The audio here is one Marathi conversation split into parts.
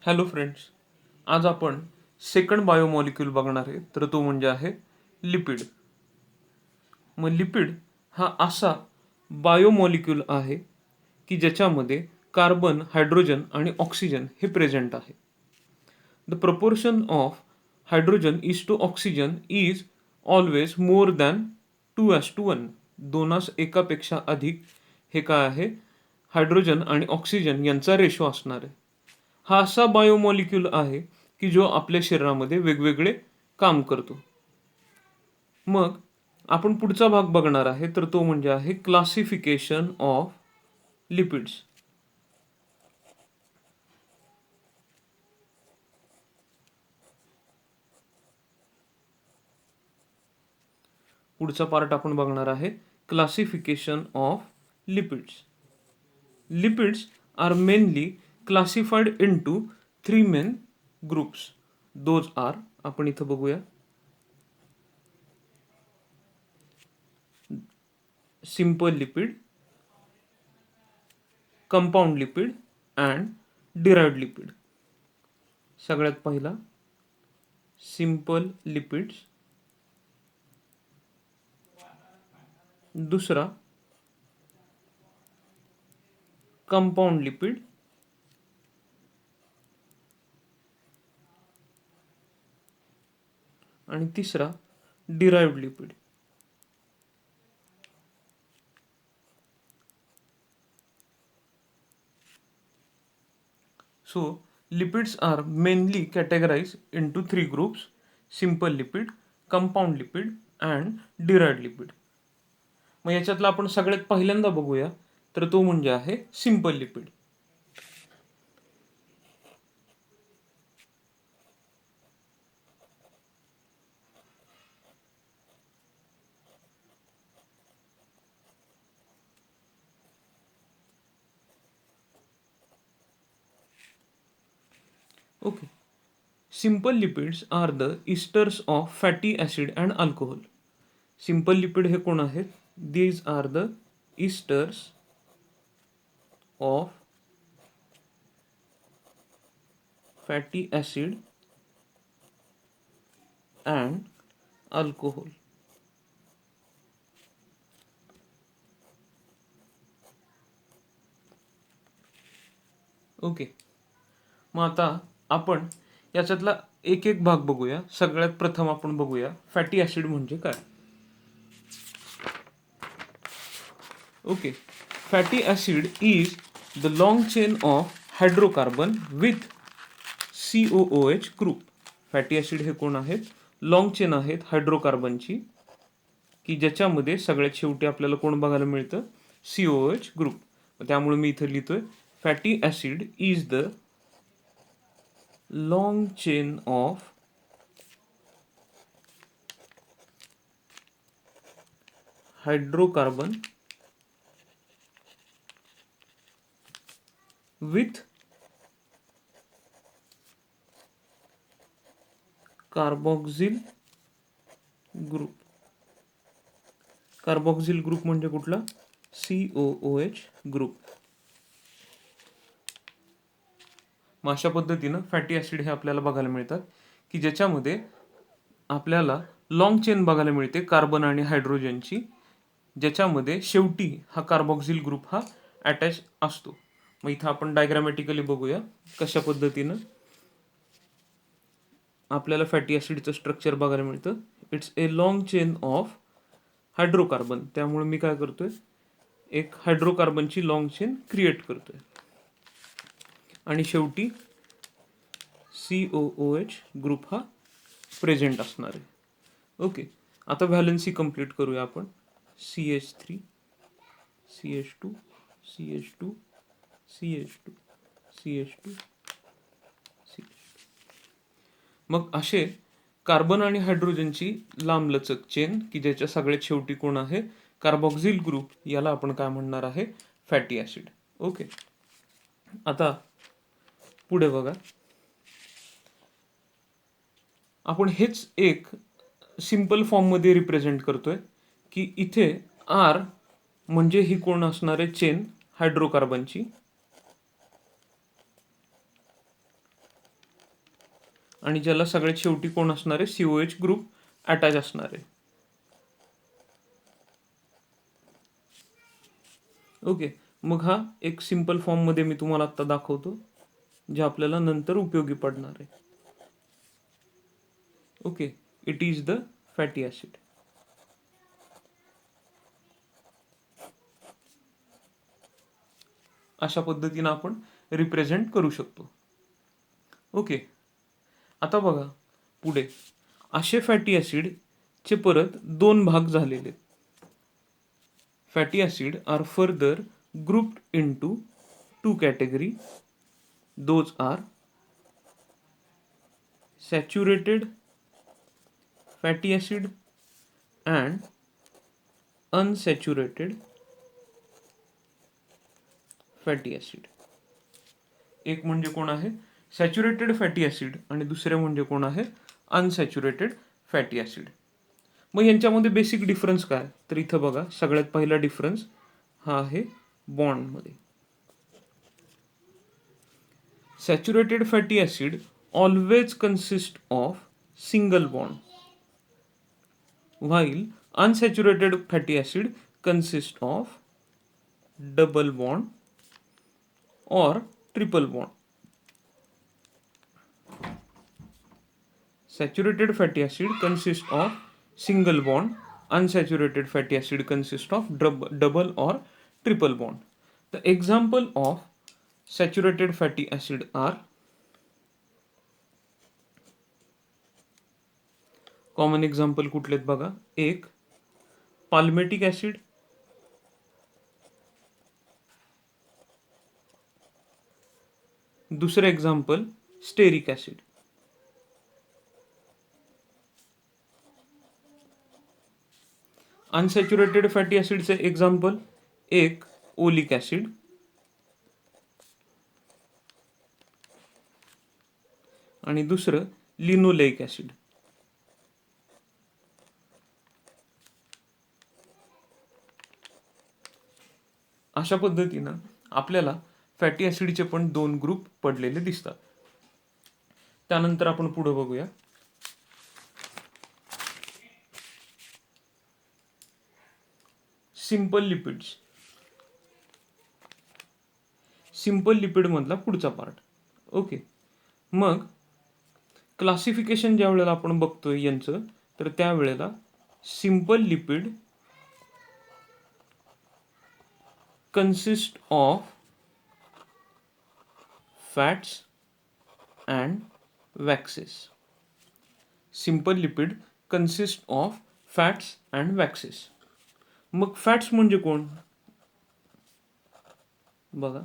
हॅलो फ्रेंड्स, आज आपण सेकंड बायोमॉलिक्यूल बघणार आहे. तर तो म्हणजे आहे लिपिड. मग लिपिड हा असा बायोमॉलिक्यूल आहे की ज्याच्यामध्ये कार्बन, हायड्रोजन आणि ऑक्सिजन हे प्रेझेंट आहे. The proportion of hydrogen is to oxygen is always more than 2:1. दोनास एकापेक्षा अधिक हे काय आहे, हायड्रोजन आणि ऑक्सिजन यांचा रेशो असणार आहे. हा असा बायोमॉलिक्यूल आहे की जो आपल्या शरीरामध्ये वेगवेगळे काम करतो. मग आपण पुढचा भाग बघणार आहे, तर तो म्हणजे आहे क्लासिफिकेशन ऑफ लिपिड्स. पुढचा पार्ट आपण बघणार आहे classification of lipids. Lipids are mainly classified into 3 main groups. Those are, आपण इथं बघूया, simple lipid, compound lipid and derived lipid. सगळ्यात पहिला सिंपल लिपिड्स, दुसरा कंपाऊंड लिपिड आणि तिसरा derived lipid. So, lipids are mainly categorized into 3 groups: simple lipid, compound lipid and derived lipid. मग याच्यातला आपण सगळ्यात पहिल्यांदा बघूया, तर तो म्हणजे आहे simple lipid. Okay, simple lipids are the esters of fatty acid and alcohol. Simple lipid हे कोण आहेत? These are the esters of fatty acid and alcohol. Okay, मग आता आपण याच्यातला एक एक भाग बघूया. सगळ्यात प्रथम आपण बघूया फॅटी ॲसिड म्हणजे काय. Okay, fatty acid is the long chain of hydrocarbon with COOH group. Fatty acid हे कोण आहेत? लॉंग चेन आहेत हायड्रोकार्बनची, की ज्याच्यामध्ये सगळ्यात शेवटी आपल्याला कोण बघायला मिळतं? COOH group. त्यामुळे मी इथे लिहितोय fatty acid is the long chain of hydrocarbon with carboxyl group. Carboxyl group म्हणजे कुठला? COOH group. मग अशा पद्धतीनं फॅटी ॲसिड हे आपल्याला बघायला मिळतात, की ज्याच्यामध्ये आपल्याला लॉंग चेन बघायला मिळते कार्बन आणि हायड्रोजनची, ज्याच्यामध्ये शेवटी हा कार्बोक्सिल ग्रुप हा अटॅच असतो. मग इथं आपण डायग्रामॅटिकली बघूया कशा पद्धतीनं आपल्याला फॅटी ॲसिडचं स्ट्रक्चर बघायला मिळतं. It's a long chain of hydrocarbon. त्यामुळे मी काय करतोय, एक हायड्रोकार्बनची लॉंग चेन क्रिएट करतोय आणि शेवटी COOH ग्रुप हा प्रेझेंट असणार आहे. ओके, आता व्हॅलन्सी कंप्लीट करूया आपण. CH3 CH2 CH2 CH2 CH2 CH2. मग असे कार्बन आणि हायड्रोजनची लांबलचक चेन, की ज्याच्या सगळ्यात शेवटी कोण आहे? Carboxyl group. याला आपण काय म्हणणार आहे? Fatty acid. ओके, आता पुढे बघा, आपण हेच एक सिंपल फॉर्ममध्ये रिप्रेझेंट करतोय, की इथे R म्हणजे ही कोण असणार आहे? चेन हायड्रोकार्बनची. आणि ज्याला सगळ्यात शेवटी कोण असणार आहे, COH ग्रुप अटॅच असणार आहे. ओके, मग हा एक सिंपल फॉर्ममध्ये मी तुम्हाला आता दाखवतो, जे आपल्याला नंतर उपयोगी पडणार आहे. Okay, it is the fatty acid. अशा पद्धतीनं आपण रिप्रेझेंट करू शकतो. ओके, आता बघा पुढे असे फॅटी ॲसिडचे परत दोन भाग झालेले. Fatty acid are further grouped into two category. Those are saturated fatty acid and unsaturated fatty acid. एक म्हणजे कोण आहे, सॅच्युरेटेड फॅटी ॲसिड, आणि दुसरे म्हणजे कोण आहे, अनसॅच्युरेटेड फॅटी ॲसिड. मग यांच्यामध्ये बेसिक डिफरन्स काय, तर इथं बघा सगळ्यात पहिला डिफरन्स हा आहे बॉन्डमध्ये. Saturated fatty acid always consist of single bond, while unsaturated fatty acid consists of double bond or triple bond. Saturated fatty acid consists of single bond, unsaturated fatty acid consists of double or triple bond. The example of saturated fatty acid are common example कुठलेत बघा, एक पाल्मेटिक ॲसिड, दुसरं example stearic acid. Unsaturated fatty ॲसिडचे एक्झाम्पल एक ओलिक ॲसिड, आणि दुसरं लिनोलेइक ॲसिड. अशा पद्धतीनं आपल्याला फॅटी ॲसिडचे पण दोन ग्रुप पडलेले दिसतात. त्यानंतर आपण पुढे बघूया. Simple lipids. सिंपल लिपिड मधला पुढचा पार्ट. ओके, मग क्लासिफिकेशन ज्या वेळेला आपण बघतोय यांचं, तर त्यावेळेला simple lipid consist of fats and waxes. Simple lipid consist of fats and waxes. मग फॅट्स म्हणजे कोण बघा.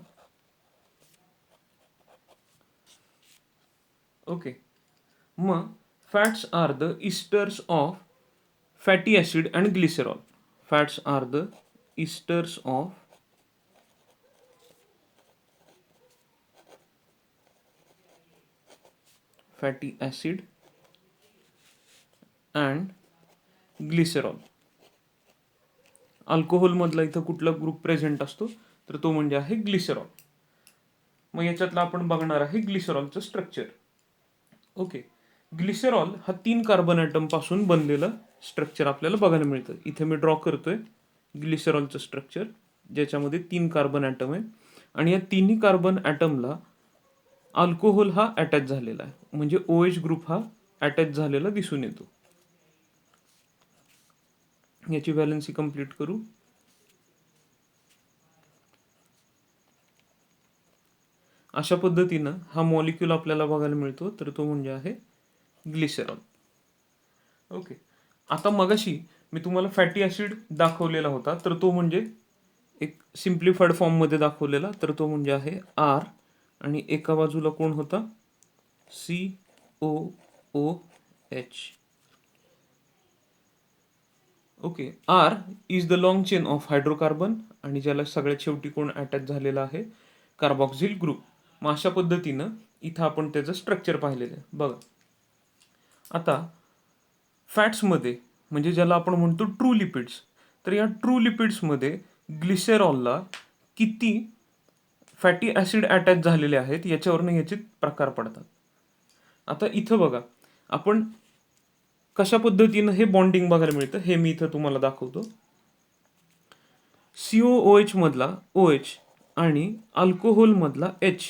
ओके, मग fats are the esters of fatty acid and glycerol. Fats are the esters of fatty acid and glycerol. Alcohol मधला इथं कुठला ग्रुप प्रेझेंट असतो, तर तो म्हणजे आहे ग्लिसरॉल. मग याच्यातला आपण बघणार आहे ग्लिसरॉलचं स्ट्रक्चर. ओके, ग्लिसरॉल हा 3 कार्बन ॲटम पासून बनलेलं स्ट्रक्चर आपल्याला बघायला मिळतं. इथे मी ड्रॉ करतोय ग्लिसरॉलचं स्ट्रक्चर, ज्याच्यामध्ये 3 कार्बन ॲटम आहे, आणि या तिन्ही कार्बन ॲटमला अल्कोहोल हा अटॅच झालेला आहे, म्हणजे OH ग्रुप हा अटॅच झालेला दिसून येतो. याची व्हॅलेन्सी कंप्लीट करू. अशा पद्धतीनं हा मॉलिक्यूल आपल्याला बघायला मिळतो, तर तो म्हणजे आहे ग्लिसरॉल. ओके, आता मगाशी मी तुम्हाला फॅटी ॲसिड दाखवलेला होता, तर तो म्हणजे एक सिम्प्लिफाईड फॉर्ममध्ये दाखवलेला, तर तो म्हणजे आहे R, आणि एका बाजूला कोण होता, COOH. Okay, R is the long chain of hydrocarbon, आणि ज्याला सगळ्यात शेवटी कोण अटॅच झालेला आहे, कार्बॉक्सिल ग्रुप. मग अशा पद्धतीनं इथं आपण त्याचं स्ट्रक्चर पाहिलेलं आहे. बघा आता फॅट्समध्ये, म्हणजे ज्याला आपण म्हणतो ट्रू लिपिड्स, तर या ट्रू लिपिड्समध्ये ग्लिसरॉलला किती फॅटी ॲसिड अटॅच झालेले आहेत याच्यावरनं याचे प्रकार पडतात. आता इथं बघा, आपण कशा पद्धतीनं हे बॉन्डिंग बघायला मिळतं हे मी इथं तुम्हाला दाखवतो. COOH मधला OH आणि अल्कोहोल मधला H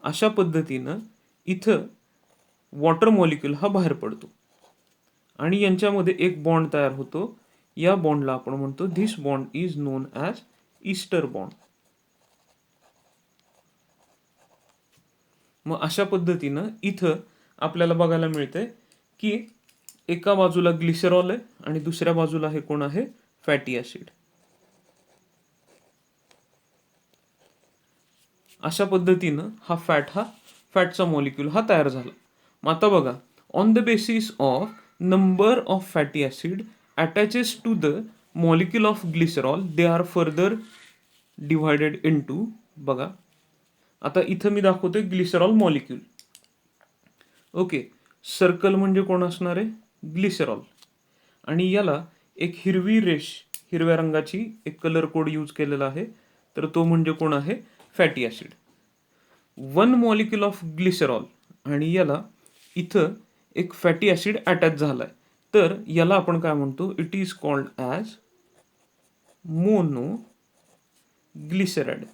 अशा पद्धतीनं इथं वॉटर मॉलिक्यूल हा बाहेर पडतो आणि यांच्यामध्ये एक बॉन्ड तयार होतो. या बॉन्डला आपण म्हणतो this bond is known as ester bond. मग अशा पद्धतीनं इथं आपल्याला बघायला मिळतंय की एका बाजूला ग्लिसरॉल आहे आणि दुसऱ्या बाजूला हे कोण आहे, फॅटी ॲसिड. अशा पद्धतीनं हा फॅटचा मॉलिक्यूल हा तयार झाला. मग आता बघा, on the basis of number of fatty acid attaches to the molecule of glycerol they are further divided into. बघा आता इथं मी दाखवतोय ग्लिसरॉल मॉलिक्यूल. ओके, सर्कल म्हणजे कोण असणार आहे, ग्लिसरॉल. आणि याला एक हिरव्या रंगाची एक कलर कोड यूज केलेला आहे, तर तो म्हणजे कोण आहे, fatty acid. 1 molecule of glycerol आणि याला इथं एक फॅटी ॲसिड अटॅच झालाय, तर याला आपण काय म्हणतो, it is called as monoglyceride.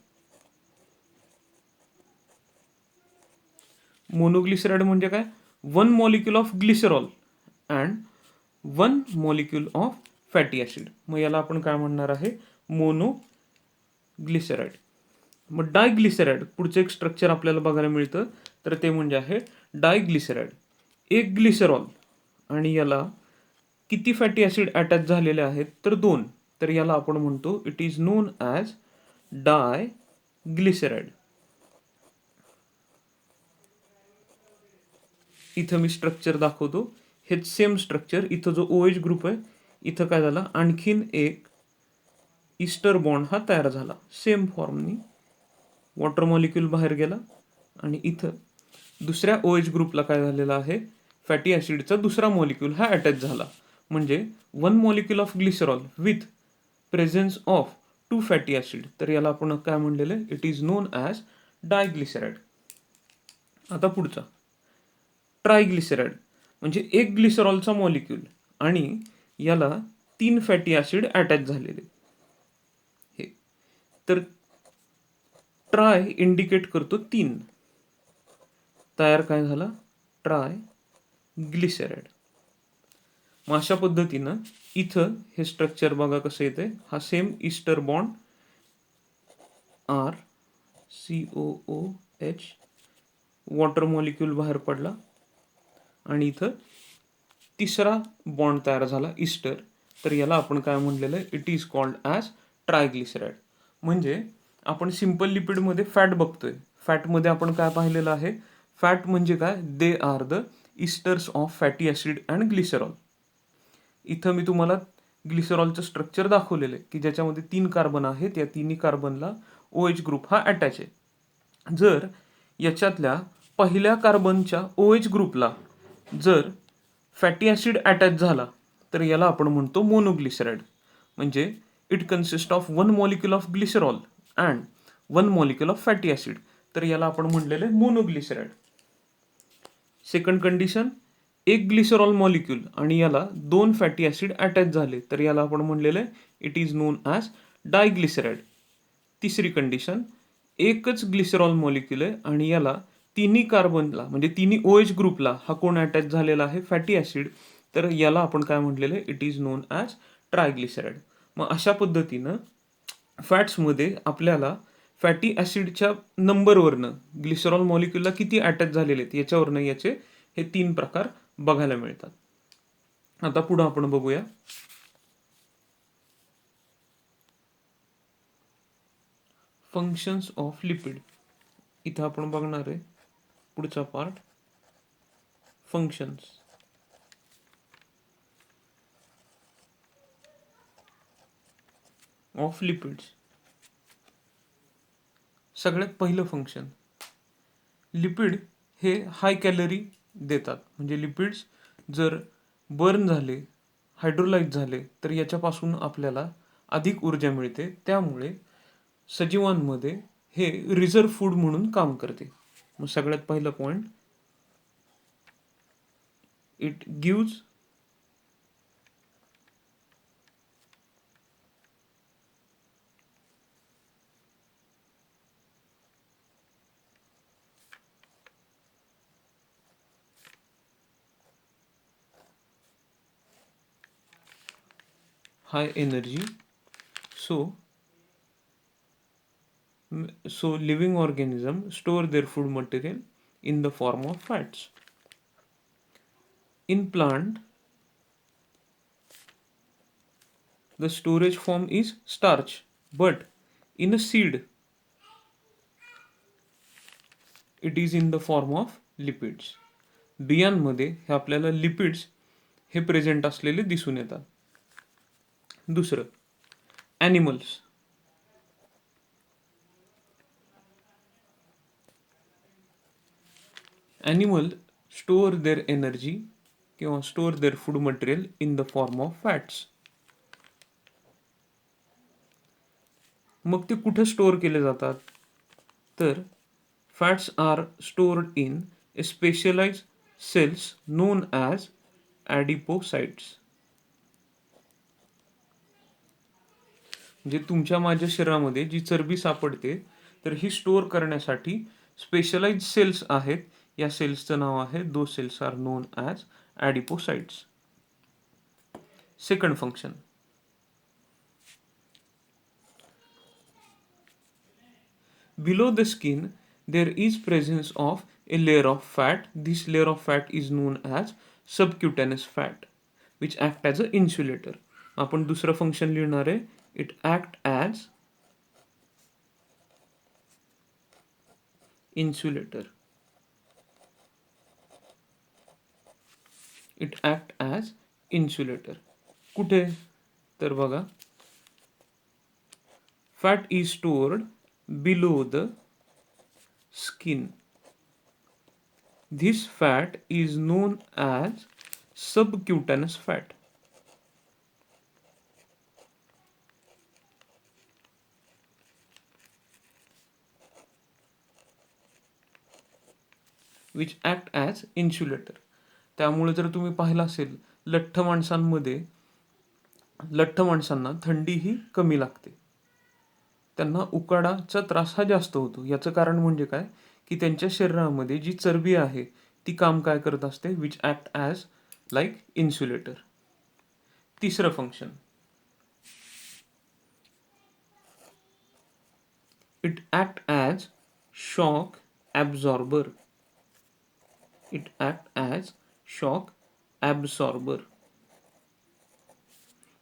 Monoglyceride म्हणजे काय, 1 molecule of glycerol and 1 molecule of fatty acid. मग याला आपण काय म्हणणार आहे, मोनोग्लिसराइड. मग डायग्लिसराइड पुढचं एक स्ट्रक्चर आपल्याला बघायला मिळतं, तर ते म्हणजे आहे डायग्लिसराइड. एक ग्लिसरॉल आणि याला किती फॅटी ॲसिड अटॅच झालेले आहेत, तर 2. तर याला आपण म्हणतो इट इज नोन ॲज डायग्लिसराइड. इथं मी स्ट्रक्चर दाखवतो, हेच सेम स्ट्रक्चर. इथं जो OH ग्रुप आहे, इथं काय झाला, आणखीन एक ईस्टर बॉन्ड हा तयार झाला. सेम फॉर्मनी वॉटर मॉलिक्यूल बाहेर गेला आणि इथं दुसऱ्या OH ग्रुपला काय झालेला आहे, फॅटी ॲसिडचा दुसरा मॉलिक्यूल हा अटॅच झाला. म्हणजे 1 molecule of glycerol with presence of 2 fatty acid, तर याला आपण काय म्हणलेलं आहे, इट इज नोन ॲज डायग्लिसराइड. आता पुढचा ट्रायग्लिसराइड म्हणजे एक ग्लिसरॉलचा मॉलिक्यूल आणि याला 3 फॅटी ॲसिड अटॅच झालेले. हे तर ट्राय इंडिकेट करतो 3. तयार काय झाला, ट्राय ग्लिसराइड. मग अशा पद्धतीनं इथं हे स्ट्रक्चर बघा कसं येते. हा same ester bond RCOOH, water molecule बाहेर पडला आणि इथं तिसरा बॉन्ड तयार झाला ईस्टर, तर याला आपण काय म्हणलेलं आहे, इट इज कॉल्ड ॲज ट्रायग्लिसराइड. म्हणजे आपण सिंपल लिपिडमध्ये फॅट बघतोय, फॅटमध्ये आपण काय पाहिलेलं आहे, फॅट म्हणजे काय, दे are the esters of fatty acid and glycerol. इथं मी तुम्हाला ग्लिसरॉलचं स्ट्रक्चर दाखवलेलं आहे की ज्याच्यामध्ये 3 कार्बन आहेत, या 3 कार्बनला OH ग्रुप हा अटॅच आहे. जर याच्यातल्या पहिल्या कार्बनच्या OH ग्रुपला जर फॅटी ॲसिड अटॅच झाला, तर याला आपण म्हणतो मोनोग्लिसराइड. म्हणजे it consist of 1 molecule of glycerol and 1 molecule of fatty acid, तर याला आपण म्हणलेलं आहे मोनोग्लिसराइड. सेकंड कंडिशन, एक ग्लिसरॉल मॉलिक्यूल आणि याला 2 फॅटी ॲसिड अटॅच झाले, तर याला आपण म्हणलेलं आहे इट इज नोन ॲज डायग्लिसराइड. तिसरी कंडिशन, एकच ग्लिसरॉल मॉलिक्यूल आहे आणि याला तिन्ही कार्बनला म्हणजे तिन्ही OH ग्रुपला हा कोण अटॅच झालेला आहे, फॅटी ॲसिड, तर याला आपण काय म्हटलेलं आहे, इट इज नोन ॲज ट्रायग्लिसराइड. मग अशा पद्धतीनं फॅट्समध्ये आपल्याला फॅटी ॲसिडच्या नंबरवरनं ग्लिसरॉल मॉलिक्यूलला किती अटॅच झालेले आहेत याच्यावरनं याचे हे 3 प्रकार बघायला मिळतात. आता पुढं आपण बघूया फंक्शन्स ऑफ लिपिड. इथं आपण बघणार आहे पुढचा पार्ट, फंक्शन्स. Of lipids. सगळ्यात पहिलं फंक्शन, लिपिड हे हाय कॅलरी देतात. म्हणजे लिपिड्स जर बर्न झाले, हायड्रोलाइज झाले, तर याच्यापासून आपल्याला अधिक ऊर्जा मिळते. त्यामुळे सजीवांमध्ये हे रिझर्व फूड म्हणून काम करते. मग सगळ्यात पहिलं point, it gives high energy. So living organisms store their food material in the form of fats. In plant, the storage form is starch, but in a seed, it is in the form of lipids. बियांमध्ये हे आपल्याला लिपिड्स हे प्रेझेंट असलेले दिसून येतात. दुसरं, animals. Animal store their energy किंवा store their food material in the form of fats. मग ते कुठे स्टोअर केले जातात? तर fats are stored in a specialised cells known as adipocytes. म्हणजे तुमच्या माझ्या शरीरामध्ये जी चरबी सापडते तर ही स्टोअर करण्यासाठी स्पेशलाइज्ड सेल्स आहेत. या सेल्सचं नाव आहे, those cells are known as adipocytes. Second function, below the skin there is presence of a layer of fat. This layer of fat is known as subcutaneous fat which act as a insulator. आपण दुसरं फंक्शन लिहिणार आहे, it act as insulator. It act as insulator. कुठे? तर बघा, fat is stored below the skin. This fat is known as subcutaneous fat. Which act as insulator. त्यामुळे जर तुम्ही पाहिलं असेल, लठ्ठ माणसांना थंडी ही कमी लागते. त्यांना उकाडाचा त्रास हा जास्त होतो. याचं कारण म्हणजे काय, की त्यांच्या शरीरामध्ये जी चरबी आहे ती काम काय करत असते, which act as like insulator. तिसरं function, it act as shock absorber. It act as shock absorber.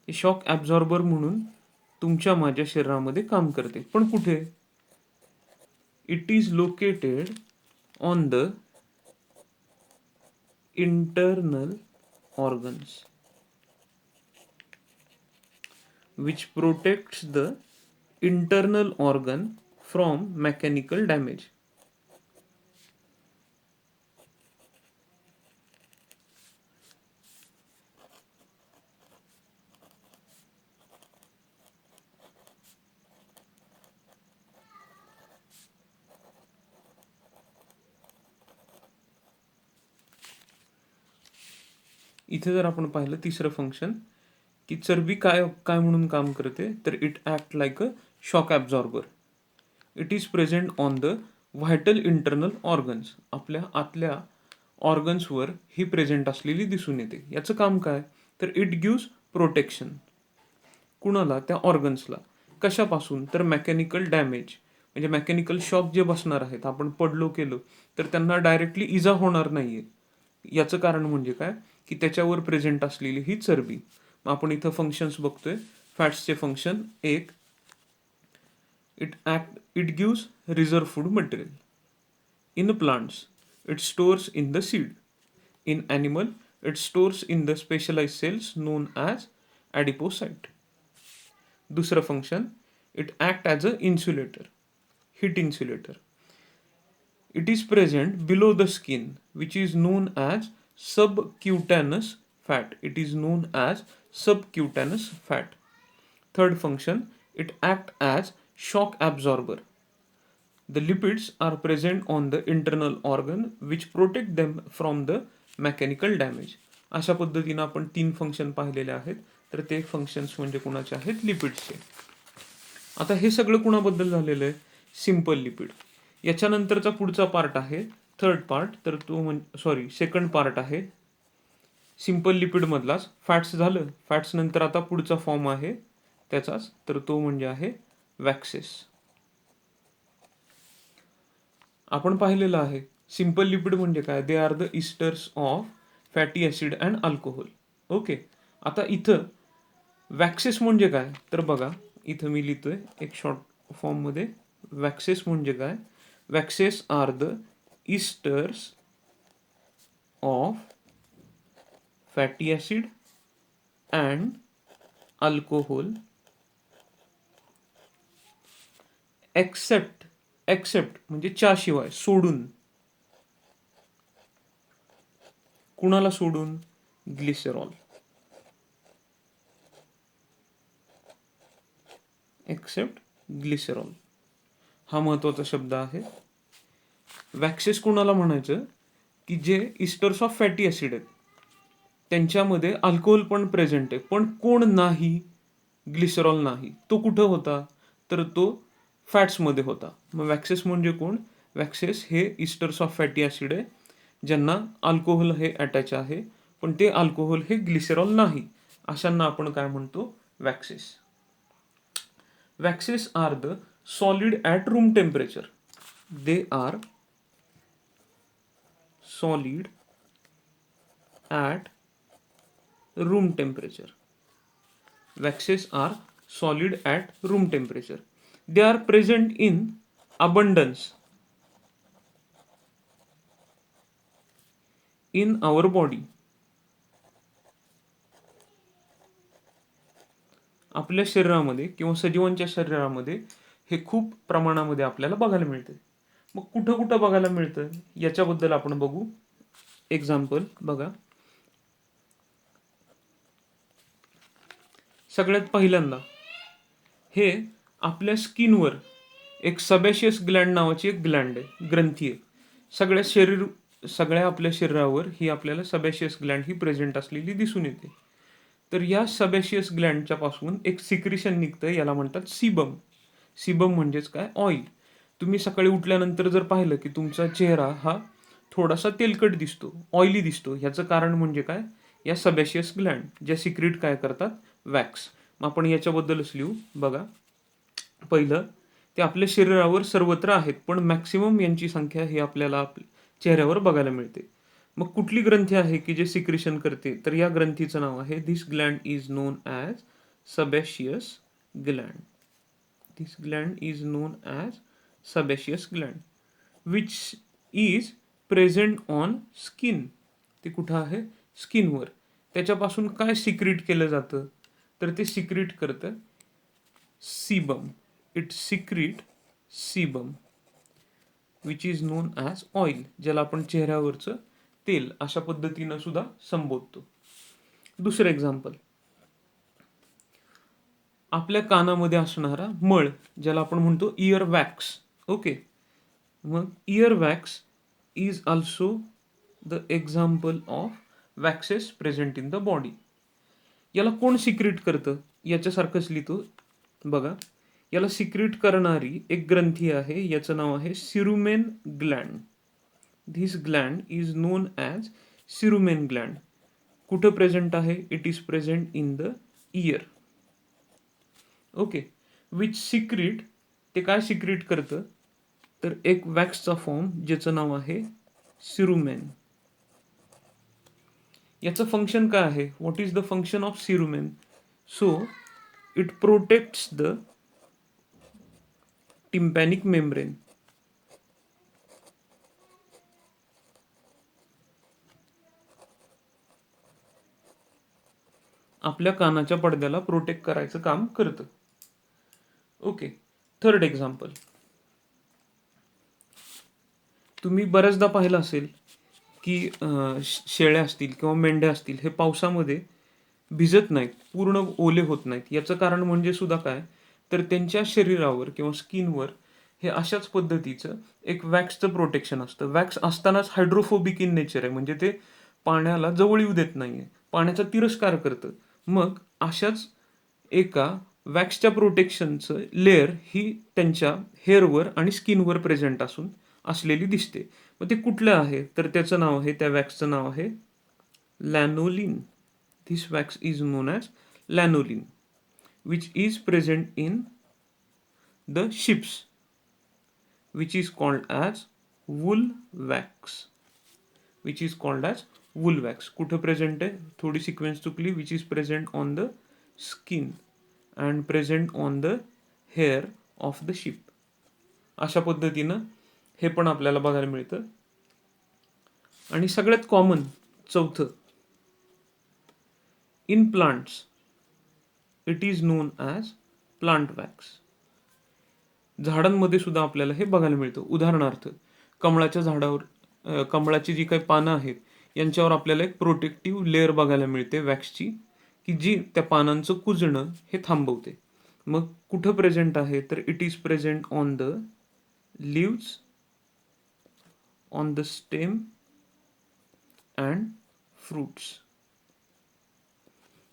Shock absorber म्हणून तुमच्या माझ्या शरीरामध्ये काम करते. पण कुठे? It is located on the internal organs which protects the internal organ from mechanical damage. इथे जर आपण पाहिलं तिसरं फंक्शन, की चरबी काय काय म्हणून काम करते, तर it act like a shock absorber. It is present on the vital internal organs. आपल्या आतल्या ऑर्गन्सवर ही प्रेझेंट असलेली दिसून येते. याचं काम काय, तर इट गिव्स प्रोटेक्शन. कुणाला? त्या ऑर्गन्सला. कशापासून? तर मेकॅनिकल डॅमेज, म्हणजे मेकॅनिकल शॉक जे बसणार आहेत, आपण पडलो केलो तर त्यांना डायरेक्टली इजा होणार नाहीये. याचं कारण म्हणजे काय, की त्याच्यावर प्रेझेंट असलेली ही चरबी. आपण इथं फंक्शन्स बघतोय. फॅट्सचे फंक्शन, एक, it gives reserve food material. In plants it stores in the seed. In animal it stores in the specialised cells known as adipocyte. दुसरं function, it act as a insulator, heat insulator. It is present below the skin, which is known as subcutaneous fat. It is known as subcutaneous fat. Third function, it acts as shock absorber. The lipids are present on the internal organ which protect them from the mechanical damage. अशा पद्धतीनं आपण 3 फंक्शन पाहिलेले आहेत. तर ते फंक्शन्स म्हणजे कुणाचे आहेत? लिपिड्सचे. आता हे सगळं कुणाबद्दल झालेलं आहे? Simple lipid. याच्यानंतरचा पुढचा पार्ट आहे थर्ड पार्ट, तर तो सेकंड पार्ट आहे सिंपल लिपिड मधलाच. फॅट्स झालं. फॅट्स नंतर आता पुढचा फॉर्म आहे त्याचाच, तर तो म्हणजे आहे वॅक्सेस. आपण पाहिलेलं आहे सिंपल लिपिड म्हणजे काय? दे are the esters of fatty acid and alcohol. Okay. आता इथं वॅक्सेस म्हणजे काय? तर बघा, इथं मी लिहितोय एक शॉर्ट फॉर्म मध्ये. वॅक्सेस म्हणजे काय? Waxes are the esters of fatty acid and alcohol except म्हणजे च्या शिवाय, सोडून. कुणाला सोडून? ग्लिसरॉल. एक्सेप्ट ग्लिसरॉल हा महत्वाचा शब्द आहे. वॅक्सेस कुणाला म्हणायचं? की जे इस्टर्स ऑफ फॅटी ऍसिड आहेत त्यांच्यामध्ये अल्कोहोल पण प्रेझेंट आहे, पण कोण नाही? ग्लिसरॉल नाही. तो कुठं होता? तर तो फॅट्समध्ये होता. मग वॅक्सेस म्हणजे कोण? वॅक्सेस हे इस्टर्स ऑफ फॅटी ऍसिड आहे ज्यांना अल्कोहोल हे अटॅच आहे, पण ते अल्कोहोल हे ग्लिसरॉल नाही. अशांना आपण काय म्हणतो? Waxes. Waxes are the solid at room temperature. They are solid at room temperature. Waxes are solid at room temperature. They are present in abundance in our body. आपल्या शरीरामध्ये किंवा सजीवांच्या शरीरामध्ये हे खूप प्रमाणामध्ये आपल्याला बघायला मिळते. मग कुठं कुठं बघायला मिळतं याच्याबद्दल आपण बघू. एक्झाम्पल बघा. सगळ्यात पहिल्यांदा हे आपल्या स्किनवर एक सबॅशियस ग्लँड नावाची एक ग्लँड आहे, ग्रंथी आहे. सगळ्या आपल्या शरीरावर ही आपल्याला सबॅशियस ग्लँड ही प्रेझेंट असलेली दिसून येते. तर या सबॅशियस ग्लँडच्या पासून एक सिक्रिशन निघतं, याला म्हणतात सीबम. सीबम म्हणजेच काय? ऑइल. तुम्ही सकाळी उठल्यानंतर जर पाहिलं की तुमचा चेहरा हा थोडासा तेलकट दिसतो, ऑइली दिसतो, ह्याचं कारण म्हणजे काय? या सबॅशियस ग्लँड ज्या सिक्रेट काय करतात? वॅक्स. मग आपण याच्याबद्दलच लिहू. बघा, पहिलं ते आपल्या शरीरावर सर्वत्र आहेत, पण मॅक्सिमम यांची संख्या ही आपल्याला चेहऱ्यावर बघायला मिळते. मग कुठली ग्रंथी आहे की जे सिक्रेशन करते? तर या ग्रंथीचं नाव आहे, this gland is known as sebaceous gland. This gland is known as sebaceous gland which is present on skin. ते कुठं आहे? स्किनवर. त्याच्यापासून काय सिक्रेट केलं जातं? तर ते सिक्रेट करतं sebum. It secrete sebum which is known as oil, ज्याला आपण चेहऱ्यावरचं तेल अशा पद्धतीनं सुद्धा संबोधतो. दुसरं एक्झाम्पल, आपल्या कानामध्ये असणारा मळ ज्याला आपण म्हणतो इयर वॅक्स. ओके. मग year wax is also the example of waxes present in the body. याला कोण सिक्रेट करतं? याच्यासारखंच लिहितो बघा. याला सिक्रेट करणारी एक ग्रंथी आहे, याचं नाव आहे cerumen gland. This gland is known as cerumen gland. कुठं प्रेझेंट आहे? It is present in the ear. Okay. Which secret, ते काय सिक्रेट करतं? तर एक वॅक्सचा फॉर्म ज्याचं नाव आहे सिरुमेन. याचं फंक्शन काय आहे? What is the function of cerumen? So it protects the tympanic membrane. आपल्या कानाच्या पडद्याला प्रोटेक्ट करायचं काम करतं. ओके. थर्ड एक्झाम्पल, तुम्ही बऱ्याचदा पाहिलं असेल की शेळ्या असतील किंवा मेंढ्या असतील, हे पावसामध्ये भिजत नाहीत, पूर्ण ओले होत नाहीत. याचं कारण म्हणजे सुद्धा काय? तर त्यांच्या शरीरावर किंवा स्किनवर हे अशाच पद्धतीचं एक वॅक्सचं प्रोटेक्शन असतं. वॅक्स असतानाच हायड्रोफोबिक इन नेचर आहे, म्हणजे ते पाण्याला जवळ येऊ देत नाहीये, पाण्याचा तिरस्कार करतं. मग अशाच एका वॅक्सच्या प्रोटेक्शनचं लेअर ही त्यांच्या हेअरवर आणि स्किनवर प्रेझेंट असलेली दिसते. मग ते कुठलं आहे, तर त्याचं नाव आहे, त्या वॅक्सचं नाव आहे लॅनोलिन. This wax is known as lanolin, which is present in the ships, which is called as wool wax. Which is called as wool wax. कुठं प्रेझेंट आहे, थोडी सिक्वेन्स चुकली. Which is present on the skin and present on the hair of the ship. अशा पद्धतीनं हे पण आपल्याला बघायला मिळतं. आणि सगळ्यात कॉमन चौथं, in plants it is known as plant wax. झाडांमध्ये सुद्धा आपल्याला हे बघायला मिळतं. उदाहरणार्थ कमळाच्या झाडावर कमळाची जी काही पानं आहेत यांच्यावर आपल्याला एक प्रोटेक्टिव्ह लेअर बघायला मिळते वॅक्सची, की जी त्या पानांचं कुजणं हे थांबवते. मग कुठं प्रेझेंट आहे, तर it is present on the leaves, on the stem and fruits.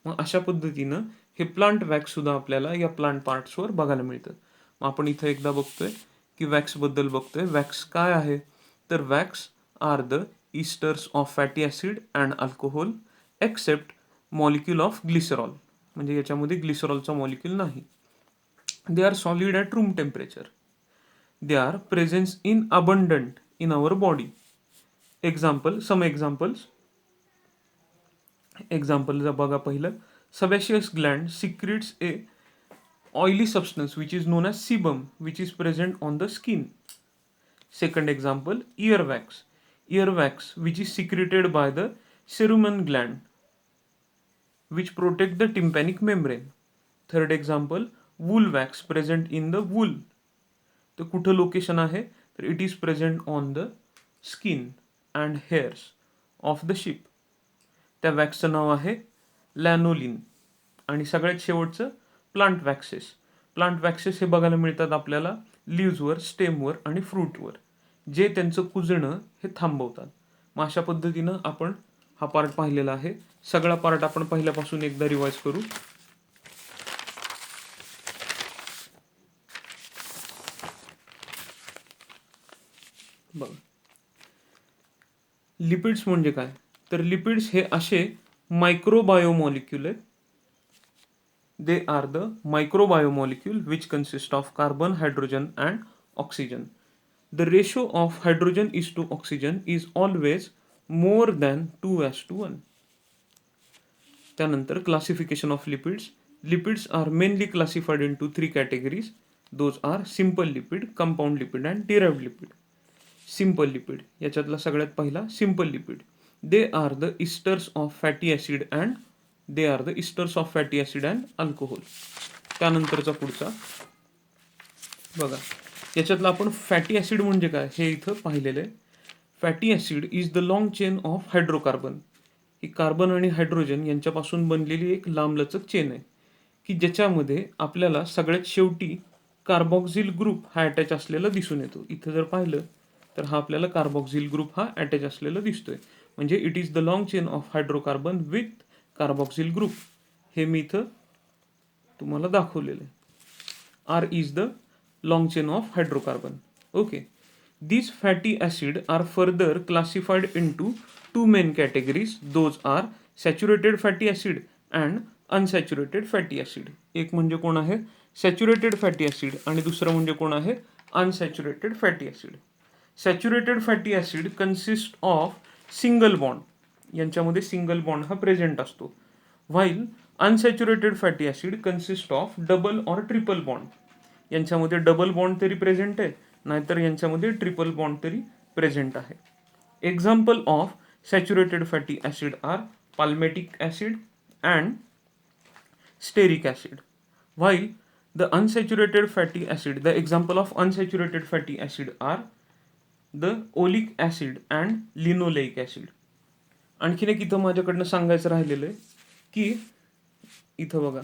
मग अशा पद्धतीनं हे प्लांट वॅक्स सुद्धा आपल्याला या प्लांट पार्ट्सवर बघायला मिळतं. मग आपण इथं एकदा बघतोय की वॅक्सबद्दल बघतोय. वॅक्स काय आहे, तर wax are the esters of fatty acid and alcohol except molecule of glycerol. म्हणजे याच्यामध्ये ग्लिसरॉलचा मॉलिक्यूल नाही. They are solid at room temperature. They are presence in abundant in our body. Some examples बघा. पहिलं, sebaceous gland secretes a oily substance which is known as sebum, which is present on the skin. Second example, earwax. Earwax which is secreted by the cerumen gland which protect the tympanic membrane. Third example, wool wax present in the wool. तर कुठं लोकेशन आहे, तर it is present on the skin and hairs of the ship. त्या वॅक्सचं नाव आहे लॅनोलिन. आणि सगळ्यात शेवटचं प्लांट वॅक्सेस. प्लांट वॅक्सेस हे बघायला मिळतात आपल्याला लिव्हजवर, स्टेमवर आणि फ्रूटवर, जे त्यांचं कुजणं हे थांबवतात. मग अशा पद्धतीनं आपण हा पार्ट पाहिलेला आहे. सगळा पार्ट आपण पहिल्यापासून एकदा रिवाइज करू. बघा, लिपिड्स म्हणजे काय, तर लिपिड्स हे असे मायक्रोबायोमॉलिक्यूल आहेत. They are the microbiomolecule which consist of carbon, hydrogen and oxygen. The ratio of hydrogen is to oxygen is always more than 2:1. त्यानंतर classification of lipids. Lipids are mainly classified into 3 categories. Those are simple lipid, compound lipid and derived lipid. Simple lipid याच्यातला सगळ्यात पहिला simple lipid. They are the esters of fatty acid and alcohol. त्यानंतरचा पुढचा बघा. याच्यातला आपण फॅटी ॲसिड म्हणजे काय हे इथं पाहिलेलं आहे. Fatty acid is the long chain of hydrocarbon. He carbon आणि हायड्रोजन यांच्यापासून बनलेली एक लांबलचक चेन आहे, की ज्याच्यामध्ये आपल्याला सगळ्यात शेवटी कार्बॉक्झिल ग्रुप हा अटॅच असलेला दिसून येतो. इथं जर पाहिलं तर हा आपल्याला कार्बॉक्झिल ग्रुप हा अटॅच असलेला दिसतोय. म्हणजे it is the long chain of hydrocarbon with carboxyl group. हे मी इथं तुम्हाला दाखवलेलं आहे. R is the long chain of hydrocarbon. Okay. These fatty acid are further classified into 2 main categories. Those are saturated fatty acid and unsaturated fatty acid. एक म्हणजे कोण आहे सॅच्युरेटेड फॅटी ॲसिड आणि दुसरं म्हणजे कोण आहे unsaturated fatty acid. Saturated fatty acid consist of single bond. यांच्यामध्ये सिंगल बॉन्ड हा प्रेझेंट असतो. While unsaturated fatty acid consist of double or triple bond. यांच्यामध्ये डबल बॉन्ड तरी प्रेझेंट आहे, नाहीतर यांच्यामध्ये ट्रिपल बॉन्ड तरी प्रेझेंट आहे. Example of saturated fatty acid are palmitic acid and stearic acid. While the unsaturated fatty acid, the example of unsaturated fatty acid are the oleic acid and linoleic acid. आणखीन एक इथं माझ्याकडनं सांगायचं राहिलेलं आहे की इथं बघा,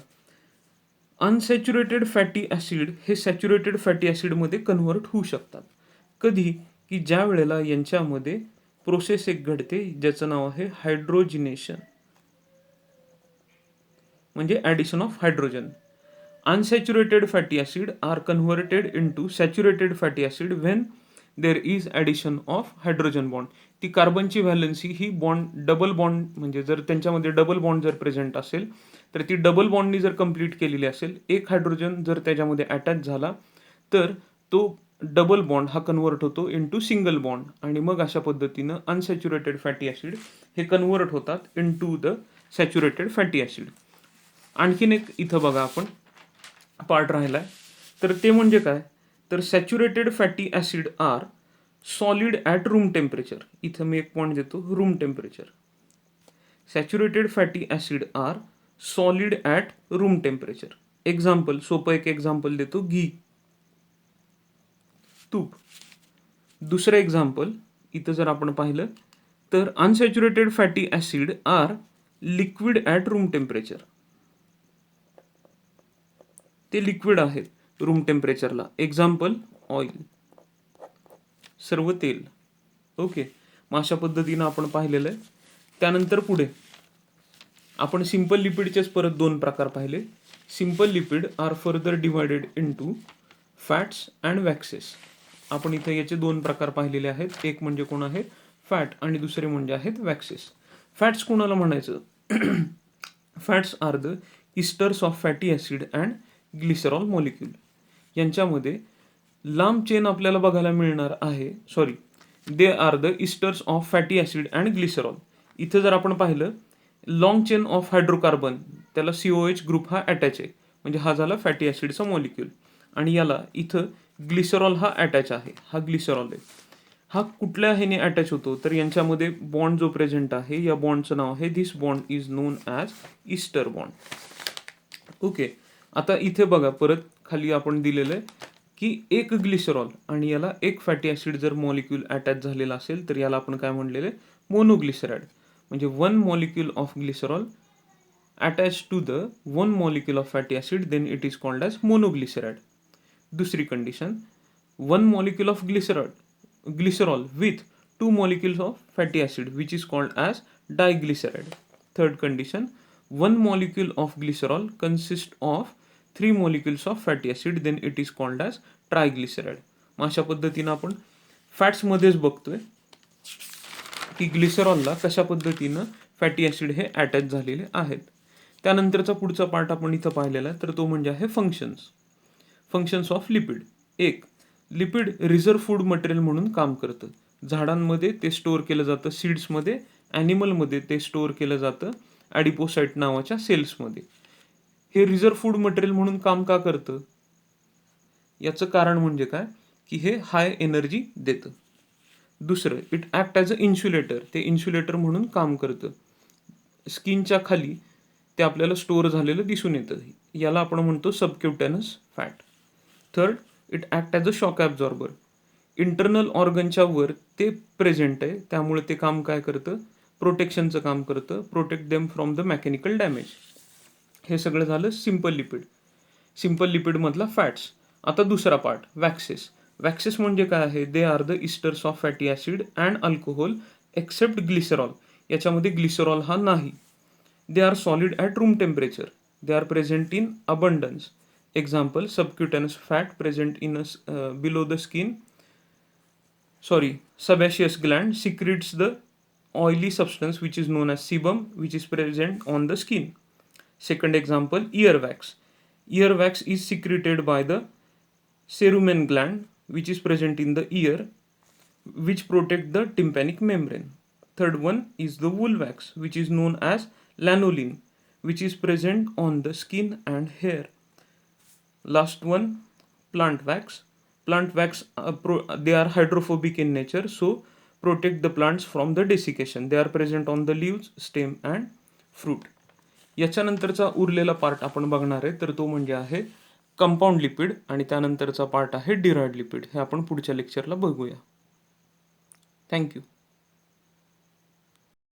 अनसॅच्युरेटेड फॅटी ॲसिड हे सॅच्युरेटेड फॅटी ॲसिडमध्ये कन्व्हर्ट होऊ शकतात. कधी, की ज्या वेळेला यांच्यामध्ये प्रोसेस एक घडते ज्याचं नाव आहे हायड्रोजिनेशन, म्हणजे addition of hydrogen. Unsaturated fatty acid are converted into saturated fatty acid when there is addition of hydrogen bond. ती कार्बनची व्हॅलन्सी ही बॉन्ड डबल बॉन्ड, म्हणजे जर त्यांच्यामध्ये डबल बॉन्ड जर प्रेझेंट असेल तर ती डबल बॉन्डनी जर कंप्लीट केलेली असेल, एक हायड्रोजन जर त्याच्यामध्ये अटॅच झाला तर तो डबल बॉन्ड हा कन्वर्ट होतो इंटू सिंगल बॉन्ड, आणि मग अशा पद्धतीनं अनसॅच्युरेटेड फॅटी ॲसिड हे कन्वर्ट होतात into the saturated fatty acid. आणखीन एक इथं बघा आपण पार्ट राहिलाय, तर ते म्हणजे काय, तर saturated fatty acid are solid at room temperature. इथं मी एक पॉईंट देतो, room temperature. Saturated fatty acid are solid at room temperature. Example, सोपं एक एक्झाम्पल देतो, घी, तूप. दुसरं एक्झाम्पल इथं जर आपण पाहिलं तर unsaturated fatty acid are liquid at room temperature. ते लिक्विड आहेत रूम टेम्परेचरला. एक्झाम्पल ऑइल, सर्व तेल. ओके, मग अशा पद्धतीनं आपण पाहिलेलं आहे. त्यानंतर पुढे आपण सिंपल लिपिडचेच परत दोन प्रकार पाहिले. Simple lipid are further divided into fats and waxes. आपण इथे याचे दोन प्रकार पाहिलेले आहेत. एक म्हणजे कोण आहे, फॅट, आणि दुसरे म्हणजे आहेत वॅक्सेस. फॅट्स कोणाला म्हणायचं, fats are the esters of fatty acid and glycerol molecule. यांच्यामध्ये लांब चेन आपल्याला बघायला मिळणार आहे. Sorry, they are the esters of fatty acid and glycerol. इथं जर आपण पाहिलं लॉंग चेन ऑफ हायड्रोकार्बन, त्याला COH ग्रुप हा अटॅच आहे, म्हणजे हा झाला फॅटी ॲसिडचा मॉलिक्यूल. आणि याला इथं ग्लिसरॉल हा अटॅच आहे, हा ग्लिसरॉल आहे. हा कुठल्या ह्याने अटॅच होतो, तर यांच्यामध्ये बॉन्ड जो प्रेझेंट आहे, या बॉन्डचं नाव आहे, this bond is known as ester bond. Okay, आता इथे बघा परत खाली आपण दिलेलं आहे की एक ग्लिसरॉल आणि याला एक फॅटी ॲसिड जर मॉलिक्यूल अटॅच झालेला असेल तर याला आपण काय म्हणलेलं आहे, मोनोग्लिसराइड. म्हणजे one molecule of glycerol attach to the one molecule of fatty acid, then it is called as monoglyceride. दुसरी condition, one molecule of glycerol with two molecules of fatty acid which is called as diglyceride. Third condition, one molecule of glycerol consists of 3 molecules of fatty acid, then it is called as triglyceride. मग अशा पद्धतीनं आपण फॅट्समध्येच बघतोय की ग्लिसरॉलला कशा पद्धतीनं फॅटी ॲसिड हे अटॅच झालेले आहेत. त्यानंतरचा पुढचा पार्ट आपण इथं पाहिलेला आहे, तर तो म्हणजे आहे फंक्शन्स ऑफ लिपिड. एक, लिपिड रिझर्व्ह फूड मटेरियल म्हणून काम करतं. झाडांमध्ये ते स्टोअर केलं जातं, सीड्समध्ये, ॲनिमलमध्ये ते स्टोअर केलं जातं ॲडिपोसाइट नावाच्या सेल्समध्ये. हे रिझर्व्ह फूड मटेरियल म्हणून काम का करतं, याचं कारण म्हणजे काय, की हे हाय एनर्जी देतं. दुसरं, it act as a insulator. ते इन्सुलेटर म्हणून काम करतं. स्किनच्या खाली ते आपल्याला स्टोअर झालेलं दिसून येतं, याला आपण म्हणतो subcutaneous fat. Third, it act as a shock absorber. Internal ऑर्गनच्या वर ते प्रेझेंट आहे, त्यामुळे ते काम काय करतं, प्रोटेक्शनचं काम करतं, protect them from the mechanical damage. हे सगळं झालं सिंपल लिपिड. सिंपल लिपिडमधला फॅट्स. आता दुसरा पार्ट, वॅक्सेस. वॅक्सेस म्हणजे काय आहे, they are the esters of fatty acid and alcohol except glycerol. याच्यामध्ये ग्लिसरॉल हा नाही. They are solid at room temperature. They are present in abundance. Example, subcutaneous fat present in below the skin, sebaceous gland secretes the oily substance which is known as sebum, which is present on the skin. Second example, earwax. Earwax is secreted by the cerumen gland which is present in the ear, which protect the tympanic membrane. Third one is the wool wax, which is known as lanolin, which is present on the skin and hair. Last one, plant wax. Plant wax, they are hydrophobic in nature, so protect the plants from the desiccation. They are present on the leaves, stem and fruit. याच्यानंतरचा उरलेला पार्ट आपण बघणार आहे, तर तो म्हणजे आहे कंपाऊंड लिपिड, आणि त्यानंतरचा पार्ट आहे डिराइव्हड लिपिड. हे आपण पुढच्या लेक्चरला बघूया. थँक्यू.